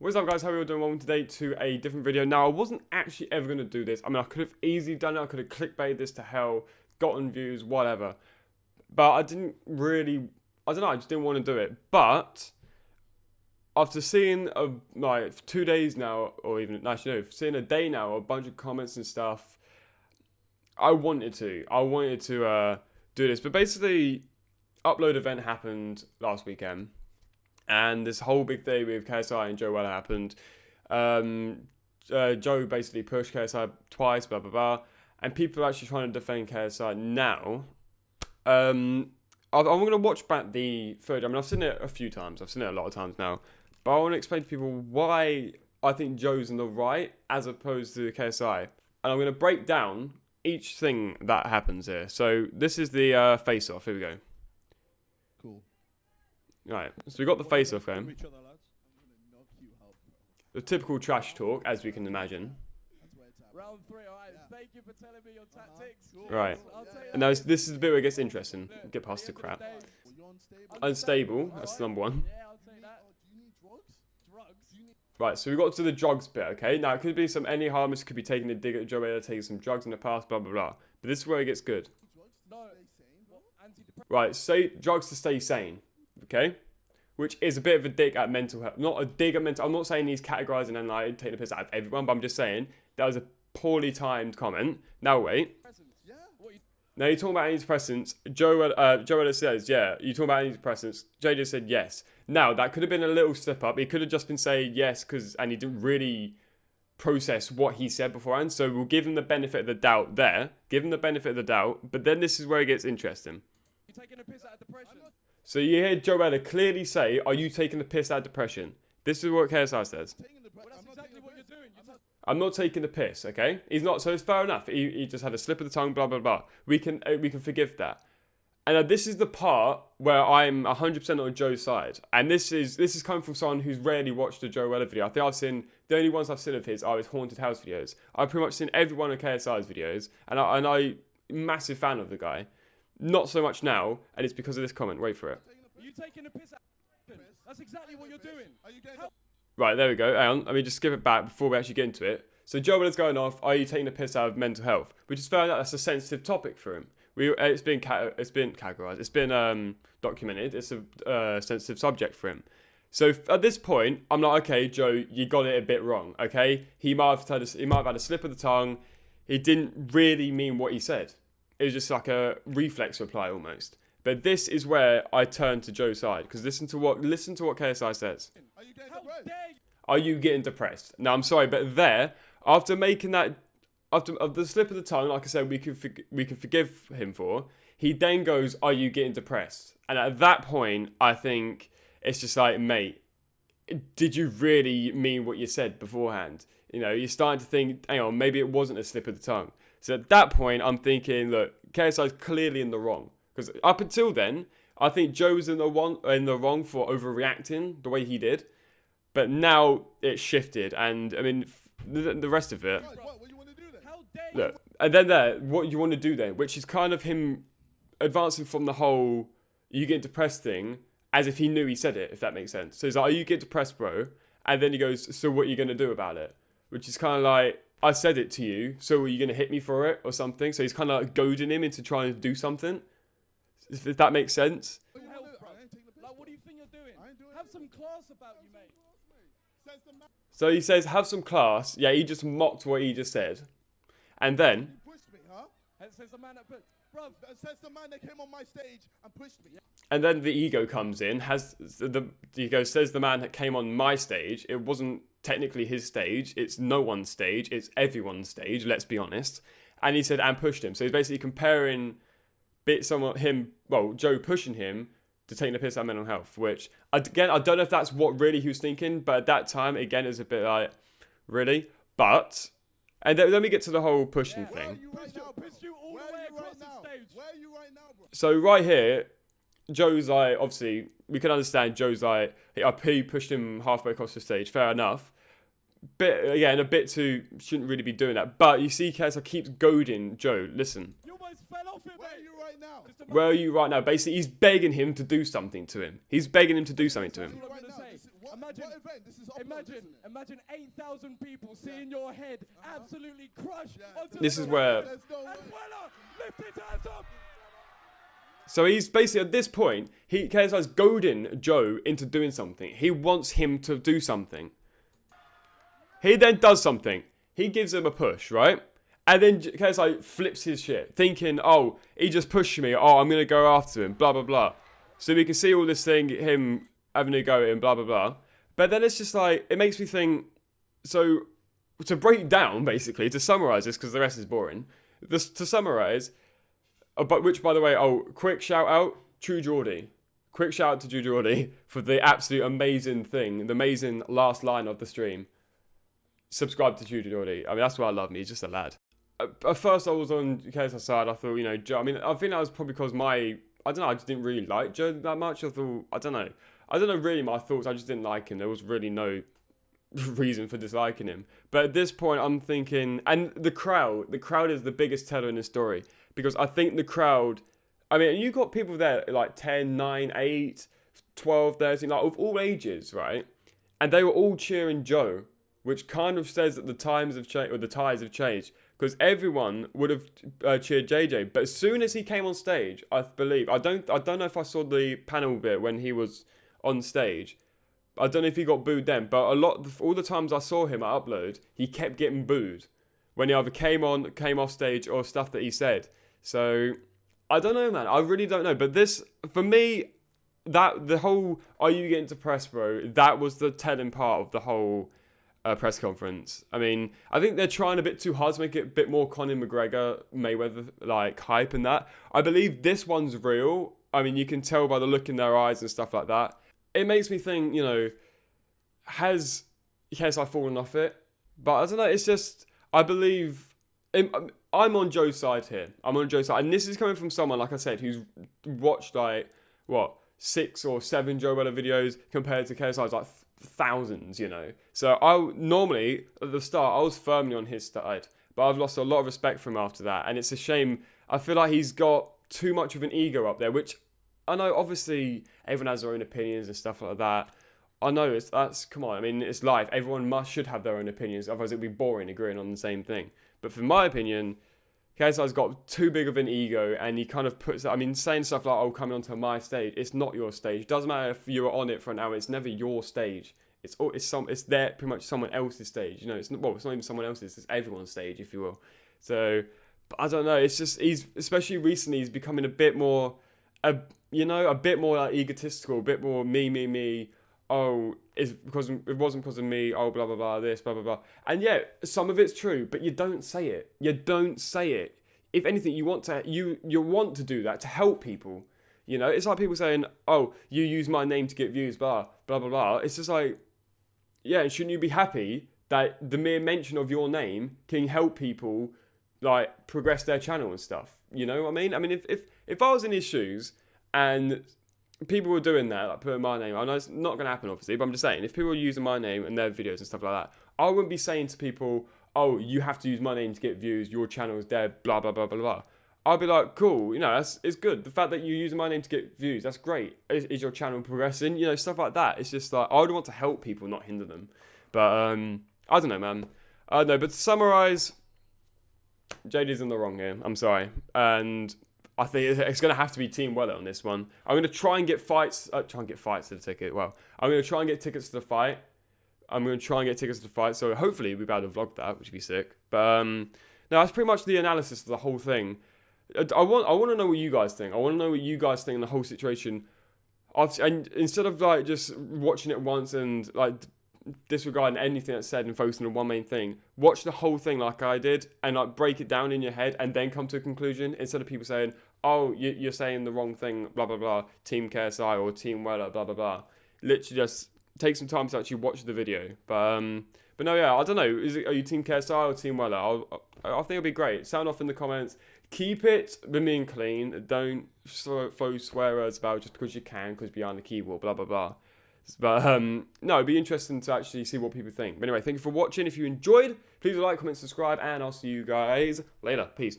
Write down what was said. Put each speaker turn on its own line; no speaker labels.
What's up guys, how are you all doing? Welcome today to a different video. Now, I wasn't actually ever going to do this. I mean, I could have easily done it. I could have clickbaited this to hell, gotten views, whatever. But I didn't really, I don't know, I just didn't want to do it. But after seeing, like, 2 days now, or even, actually no, seeing a day now, a bunch of comments and stuff, I wanted to do this. But basically, Upload event happened last weekend. And this whole big thing with KSI and Joe Weller happened. Joe basically pushed KSI twice, blah, blah, blah. And people are actually trying to defend KSI now. I'm going to watch back the footage. I mean, I've seen it a few times. I've seen it a lot of times now. But I want to explain to people why I think Joe's in the right as opposed to KSI. And I'm going to break down each thing that happens here. So this is the face-off. Here we go.
Cool.
Right, so we got the face-off going. The typical trash talk, as we can imagine.
Round 3, alright. Thank you for telling me your tactics.
Right, and now this is the bit where it gets interesting. Get past the crap. Unstable, that's number one.
Yeah, I'll say that.
Do you need drugs?
Drugs?
Right, so we got to the drugs bit, okay? Now, it could be some any harmers, could be taking a dig at Joe Weller, taking some drugs in the past, blah, blah, blah. But this is where it gets good.
No.
Right, say drugs to stay sane, okay? Which is a bit of a dig at mental health. Not a dig at mental. I'm not saying he's categorizing and like taking the piss out of everyone, but I'm just saying that was a poorly timed comment. Now wait.
Yeah.
Now you're talking about antidepressants. Joe Weller says, yeah, you're talking about antidepressants. Jay just said yes. Now that could have been a little slip up. He could have just been saying yes and he didn't really process what he said beforehand. So we'll give him the benefit of the doubt there. Give him the benefit of the doubt. But then this is where it gets interesting.
You're taking a piss out of depression.
So you hear Joe Weller clearly say, are you taking the piss out of depression? This is what KSI says.
Well, that's exactly what you're doing.
I'm not taking the piss, okay? He's not, so it's fair enough. He just had a slip of the tongue, blah, blah, blah. We can forgive that. And this is the part where I'm 100% on Joe's side. And this is coming from someone who's rarely watched a Joe Weller video. I think the only ones I've seen of his are his Haunted House videos. I've pretty much seen every one of KSI's videos. And I'm massive fan of the guy. Not so much now, and it's because of this comment. Wait for it.
Are you taking a piss out of depression? That's exactly what you're doing.
Are you getting
Right, there we go. Hang on, let me just skip it back before we actually get into it. So Joe Weller's going off, are you taking the piss out of mental health? Which is fair enough, that's a sensitive topic for him. It's been categorized, it's been documented, it's a sensitive subject for him. So at this point, I'm like, okay, Joe, you got it a bit wrong, okay? He might have had a slip of the tongue. He didn't really mean what he said. It was just like a reflex reply almost. But this is where I turn to Joe's side. Because listen to what KSI says.
Are you getting
How
depressed?
dare you?
Are you getting depressed? Now, I'm sorry, but there, after making that, after the slip of the tongue, like I said, we can forgive him for, he then goes, are you getting depressed? And at that point, I think it's just like, mate, did you really mean what you said beforehand? You know, you're starting to think, hang on, maybe it wasn't a slip of the tongue. So at that point, I'm thinking, look, KSI's clearly in the wrong. Because up until then, I think Joe was in the wrong for overreacting the way he did. But now it's shifted. And, I mean, the rest of it.
What you want to do then?
How dare you?
Look, and then there, what you want to do then, which is kind of him advancing from the whole you get depressed thing as if he knew he said it, if that makes sense. So he's like, oh, you get depressed, bro. And then he goes, so what are you going to do about it? Which is kind of like, I said it to you, so are you going to hit me for it or something? So he's kind of like goading him into trying to do something. If that makes sense.
What the hell, bro? Like, what do you think you're doing? Have some class about you, mate.
So he says, have some class. Yeah, he just mocked what he just said. And then,
You pushed me, huh?
And it says the man that put, bruv.
That says the man that came on my stage and pushed me.
the ego comes in, says the man that came on my stage. It wasn't technically his stage. It's no one's stage. It's everyone's stage, let's be honest. And he said, and pushed him. So he's basically comparing Joe pushing him to taking the piss out of mental health, which, again, I don't know if that's what really he was thinking, but at that time, again, it's a bit like, really? But, and then we get to the whole pushing
Where are
thing.
you right now, bro?
Pushed you all
Where
the way
are you
across
right
the
now?
stage.
Where are you right now, bro?
So right here, Joe's like, obviously, we can understand Joe's like, he pushed him halfway across the stage, fair enough. Bit, again, a bit too, shouldn't really be doing that. But you see, KSI keeps goading Joe, listen,
You almost fell off it,
Where are
mate.
you right now?
Just a
where are you right now? Basically, he's begging him to do something to him. He's begging him to do something to him.
That's what I'm
Right
gonna
now.
say.
Just-
Imagine,
what event? This is upload, isn't it?
imagine 8,000 people seeing your head absolutely crush onto
This
the
is
ground.
where-
There's no way.
And Weller, lift his hands up.
So he's basically, at this point, KSI's goading Joe into doing something. He wants him to do something. He then does something. He gives him a push, right? And then KSI flips his shit, thinking, oh, he just pushed me. Oh, I'm going to go after him, blah, blah, blah. So we can see all this thing, him having a go at him, blah, blah, blah. But then it's just like, it makes me think, so to break down, basically, to summarize this, because the rest is boring, to summarize, but which, by the way, quick shout out, True Geordie. Quick shout out to True Geordie for the absolute amazing thing, the amazing last line of the stream. Subscribe to True Geordie. I mean, that's why I love him. He's just a lad. At first, I was on KSI's side. I thought, Joe, I mean, I think that was probably because I don't know, I just didn't really like Joe that much. I thought, I don't know really my thoughts. I just didn't like him. There was really no reason for disliking him. But at this point, I'm thinking, and the crowd is the biggest teller in this story. Because I think the crowd, I mean, you got people there like 10, 9, 8, 12, 13, like of all ages, right? And they were all cheering Joe, which kind of says that the times have changed, or the tides have changed. Because everyone would have cheered JJ. But as soon as he came on stage, I believe, I don't know if I saw the panel bit when he was on stage. I don't know if he got booed then, but all the times I saw him at Upload, he kept getting booed when he either came off stage, or stuff that he said. So, I don't know, man. I really don't know. But this, for me, the whole, are you getting depressed, bro? That was the telling part of the whole press conference. I mean, I think they're trying a bit too hard to make it a bit more Conor McGregor, Mayweather, like, hype and that. I believe this one's real. I mean, you can tell by the look in their eyes and stuff like that. It makes me think, has KSI fallen off it? But I don't know, it's just, I believe, I'm on Joe's side here. I'm on Joe's side. And this is coming from someone, like I said, who's watched, 6 or 7 Joe Weller videos compared to KSI's, like, thousands, So I normally, at the start, I was firmly on his side. But I've lost a lot of respect for him after that. And it's a shame. I feel like he's got too much of an ego up there, which I know, obviously, everyone has their own opinions and stuff like that. I know, come on, I mean, it's life. Everyone should have their own opinions. Otherwise, it'd be boring agreeing on the same thing. But from my opinion, KSI's got too big of an ego, and he kind of puts, saying stuff like, oh, coming onto my stage, it's not your stage. Doesn't matter if you were on it for an hour, it's never your stage. It's there pretty much someone else's stage. It's not even someone else's, it's everyone's stage, if you will. So, but I don't know, it's just, especially recently, he's becoming a bit more, a bit more like egotistical, a bit more me. Oh, it wasn't because of me, oh, blah, blah, blah, this, blah, blah, blah. And yeah, some of it's true, but you don't say it. If anything, you want to do that to help people. It's like people saying, oh, you use my name to get views, blah, blah, blah, blah. It's just like, yeah, shouldn't you be happy that the mere mention of your name can help people, like, progress their channel and stuff? You know what I mean? I mean, if I was in his shoes and people were doing that, like putting my name, I know it's not going to happen, obviously, but I'm just saying, if people were using my name in their videos and stuff like that, I wouldn't be saying to people, oh, you have to use my name to get views, your channel's dead, blah, blah, blah, blah, blah. I'd be like, cool, it's good. The fact that you're using my name to get views, that's great. Is your channel progressing? Stuff like that. It's just like, I would want to help people, not hinder them. But, I don't know, man. I don't know, but to summarise, JD's in the wrong here. I'm sorry. And I think it's going to have to be Team Weller on this one. I'm going to try and get fights to the ticket. Well, I'm going to try and get tickets to the fight. So hopefully we'll be able to vlog that, which would be sick. But no, that's pretty much the analysis of the whole thing. I want to know what you guys think. I want to know what you guys think in the whole situation. And instead of like just watching it once and like disregarding anything that's said and focusing on one main thing, watch the whole thing like I did and like break it down in your head and then come to a conclusion, instead of people saying, oh, you're saying the wrong thing, blah, blah, blah, Team KSI or Team Weller, blah, blah, blah. Literally just take some time to actually watch the video. But no, yeah, I don't know. Are you Team KSI or Team Weller? I think it'll be great. Sound off in the comments. Keep it mean clean. Don't throw swear words about just because you can, because behind the keyboard, blah, blah, blah. But no, it'd be interesting to actually see what people think. But anyway, thank you for watching. If you enjoyed, please like, comment, subscribe, and I'll see you guys later. Peace.